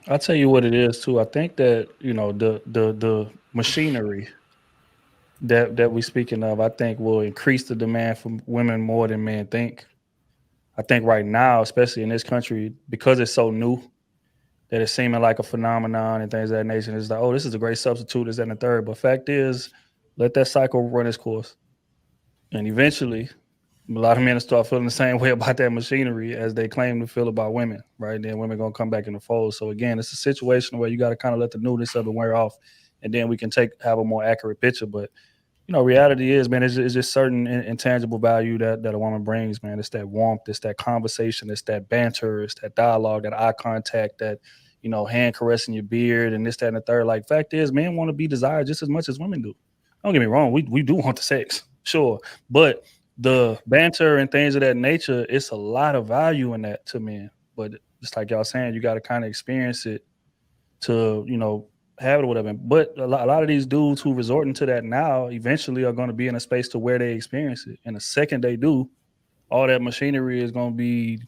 I'll tell you what it is too. I think that the machinery that we speaking of, I think will increase the demand for women more than men think. I think right now, especially in this country, because it's so new, that it's seeming like a phenomenon and things of that nature. It's like, oh, this is a great substitute, this, that, and the third. But fact is, let that cycle run its course. And eventually, a lot of men will start feeling the same way about that machinery as they claim to feel about women, right? Then women gonna come back in the fold. So again, it's a situation where you got to kind of let the newness of it wear off, and then we can have a more accurate picture. But reality is, man, it's just certain intangible value that a woman brings, man. It's that warmth, it's that conversation, it's that banter, it's that dialogue, that eye contact, that hand caressing your beard, and this, that, and the third. Like, fact is, men want to be desired just as much as women do. Don't get me wrong, we do want the sex, sure, but the banter and things of that nature, it's a lot of value in that to men. But just like y'all saying, you got to kind of experience it to have it or whatever. But a lot of these dudes who resorting to that now eventually are going to be in a space to where they experience it. And the second they do, all that machinery is going to be,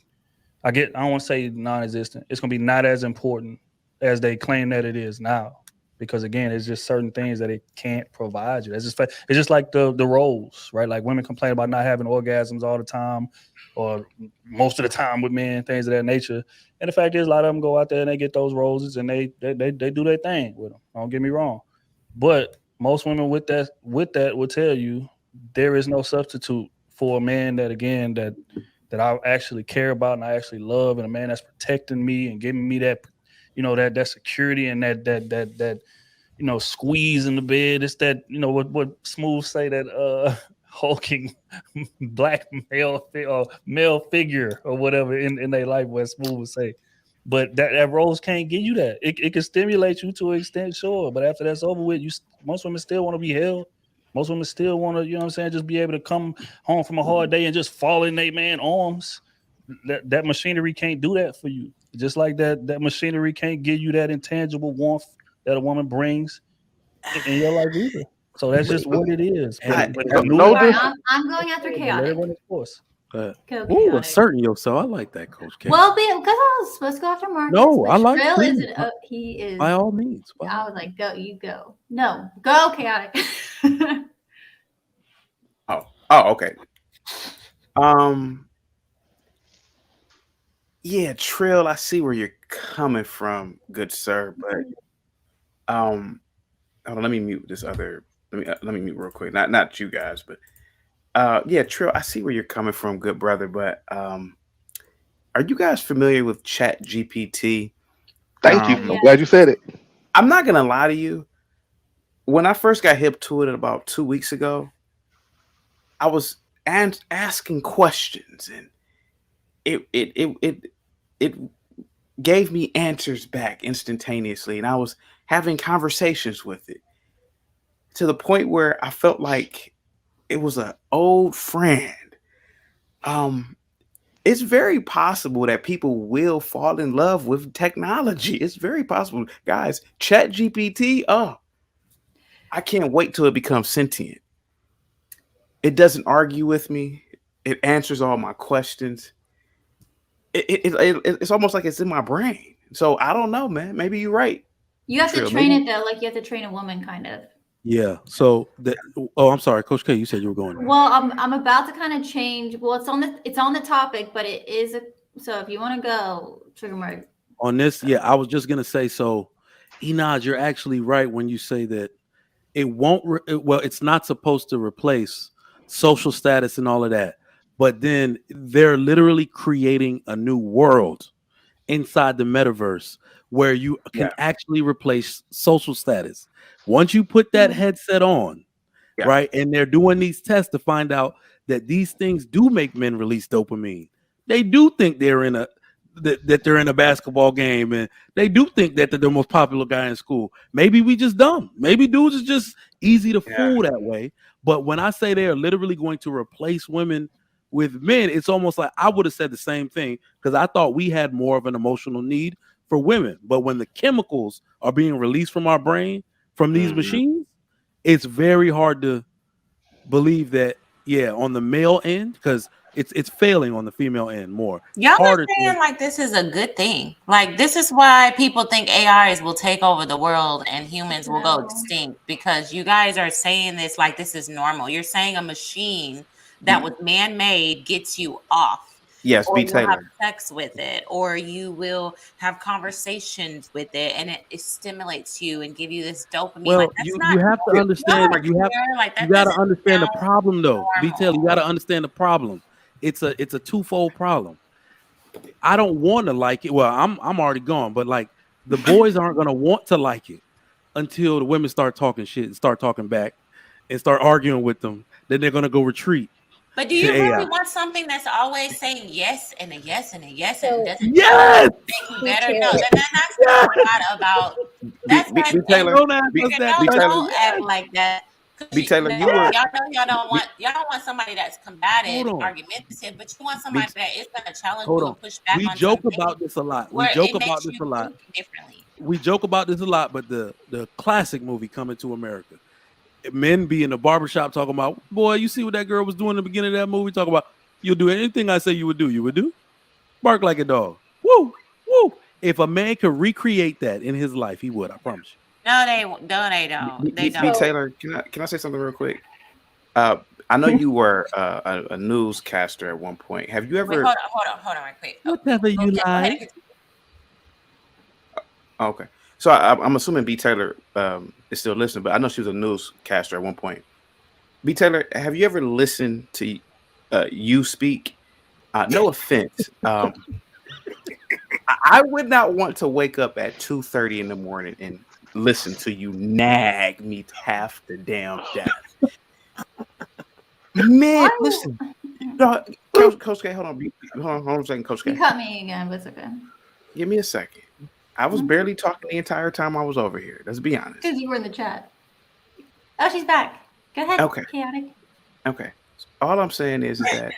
I don't want to say non-existent. It's going to be not as important as they claim that it is now. Because again, it's just certain things that it can't provide you. It's just like the roles, right? Like women complain about not having orgasms all the time, or most of the time with men, things of that nature. And the fact is, a lot of them go out there and they get those roses and they do their thing with them. Don't get me wrong, but most women with that will tell you there is no substitute for a man that I actually care about and I actually love, and a man that's protecting me and giving me that that security and that squeeze in the bed. It's that what Smooth say, that hulking black male figure or whatever in their life, what Smooth would say. But that rose can't give you that. It can stimulate you to an extent, sure, but after that's over with, most women still want to be held. Most women still want to, what I'm saying, just be able to come home from a hard day and just fall in their man arms. That machinery can't do that for you. Just like that machinery can't give you that intangible warmth that a woman brings in your life either. So that's But just what it is. hey, But no, the new no All right, dis- I'm going after but let it chaotic. run its course. Go Ooh, chaotic. asserting yourself. I like that, Coach K. Well, because I was supposed to go after Marcus, No, but I like Trill is please. an he By is. all means. By I all was means. like, go, you go. No, go chaotic. Oh, okay. Um, yeah, Trill, I see where you're coming from, good sir, but hold on, let me mute this other. Let me mute real quick. Not you guys, but yeah, Trill, I see where you're coming from, good brother. But are you guys familiar with Chat GPT? Thank you. Um, I'm Yeah. glad you said it. I'm not gonna lie to you. When I first got hip to it about 2 weeks ago, I was asking questions, and it gave me answers back instantaneously, and I was having conversations with it to the point where I felt like it was an old friend. Um, it's very possible that people will fall in love with technology. It's very possible, guys. Chat GPT. Oh, I can't wait till it becomes sentient. It doesn't argue with me. It answers all my questions. It's almost like it's in my brain. So I don't know, man. Maybe you're right, You have to Trill. train Maybe. it though, like you have to train a woman, kind of. Yeah. So that. Oh, I'm sorry, Coach K. You said you were going. Well, I'm about to kind of change. Well, it's on the topic, but it is a. So if you want to go, trigger mode. On this, yeah, I was just gonna say. So, Enod, you're actually right when you say that it won't. Well, it's not supposed to replace social status and all of that. But then they're literally creating a new world inside the metaverse where you can Yeah. actually replace social status. Once you put that headset on, Yeah. right, and they're doing these tests to find out that these things do make men release dopamine. They do think that they're in a basketball game, and they do think that they're the most popular guy in school. Maybe we just dumb. Maybe dudes is just easy to Yeah. fool that way. But when I say they are literally going to replace women with men, it's almost like I would have said the same thing because I thought we had more of an emotional need for women. But when the chemicals are being released from our brain from these Mhm. machines, it's very hard to believe that, yeah, on the male end, because It's failing on the female end more. Y'all are Harder saying to, like this is a good thing. Like this is why people think AIs will take over the world and humans will go No. extinct, because you guys are saying this like this is normal. You're saying a machine that was man-made gets you off. Yes, Or B. you'll have Taylor. sex with it, or you will have conversations with it, and it stimulates you and give you this dopamine. well, Like that's you not have to normal. understand. Y'all are You here, like that got to doesn't understand the sound problem, though. B. Taylor, you normal. got to understand the problem. It's a twofold problem. I don't want to like it. Well, I'm already gone, but like the boys aren't gonna want to like it until the women start talking shit and start talking back and start arguing with them. Then they're gonna go retreat But do to you really AI. want something that's always saying yes and a yes and a yes and So- doesn't Yes. make you better? Me No, too. then that's not about. That's B. that. Taylor. Don't ask B. us that. B. Y'all Taylor. don't act like that. 'Cause B. Taylor, no, you were. y'all know y'all don't want somebody that's combative, Hold on. argumentative, but you want somebody that is going to challenge Hold you on. and push back We on joke something about this a lot. We where joke it about makes this you a lot. think differently. We joke about this a lot, but the classic movie Coming to America, men be in the barbershop talking about, boy, you see what that girl was doing in the beginning of that movie? Talking about, you'll do anything I say you would do. You would do? Bark like a dog. Woo, woo. If a man could recreate that in his life, he would. I promise you. No, they don't. They B. don't. Taylor, can I say something real quick? I know you were a newscaster at one point. Have you Wait, ever? hold on, right quick. Whatever you Go ahead like. and Okay, so I'm assuming B. Taylor is still listening, but I know she was a newscaster at one point. B. Taylor, have you ever listened to you speak? No offense. I would not want to wake up at 2:30 in the morning and listen to you nag me to half the damn death. Man, listen. No, Coach K, hold on a second, Coach You K. cut me again, but it's okay. Give me a second. I was barely talking the entire time I was over here. Let's be honest. Because you were in the chat. Oh, she's back. Go ahead. Okay. Chaotic. Okay. All I'm saying is that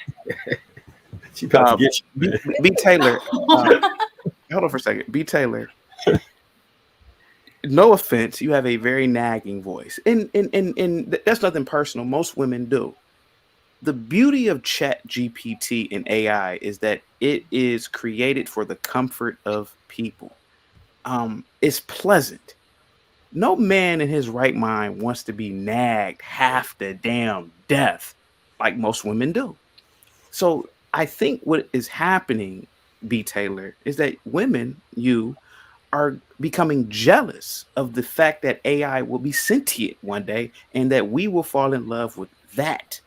She about to get you. B. Taylor. Hold on for a second. B. Taylor. No offense, you have a very nagging voice, and that's nothing personal. Most women do. The beauty of Chat GPT and AI is that it is created for the comfort of people. It's pleasant. No man in his right mind wants to be nagged half the damn death like most women do. So I think what is happening, B. Taylor, is that women, you are becoming jealous of the fact that AI will be sentient one day and that we will fall in love with that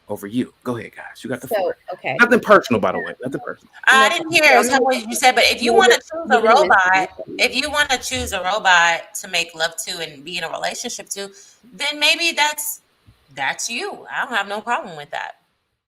over you. Go ahead, guys. You got the floor. Okay. Nothing personal, by the way. Nothing personal. I didn't hear what you said, but if you No, want to but- choose but a listen, robot, listen. if you want to choose a robot to make love to and be in a relationship to, then maybe that's you. I don't have no problem with that.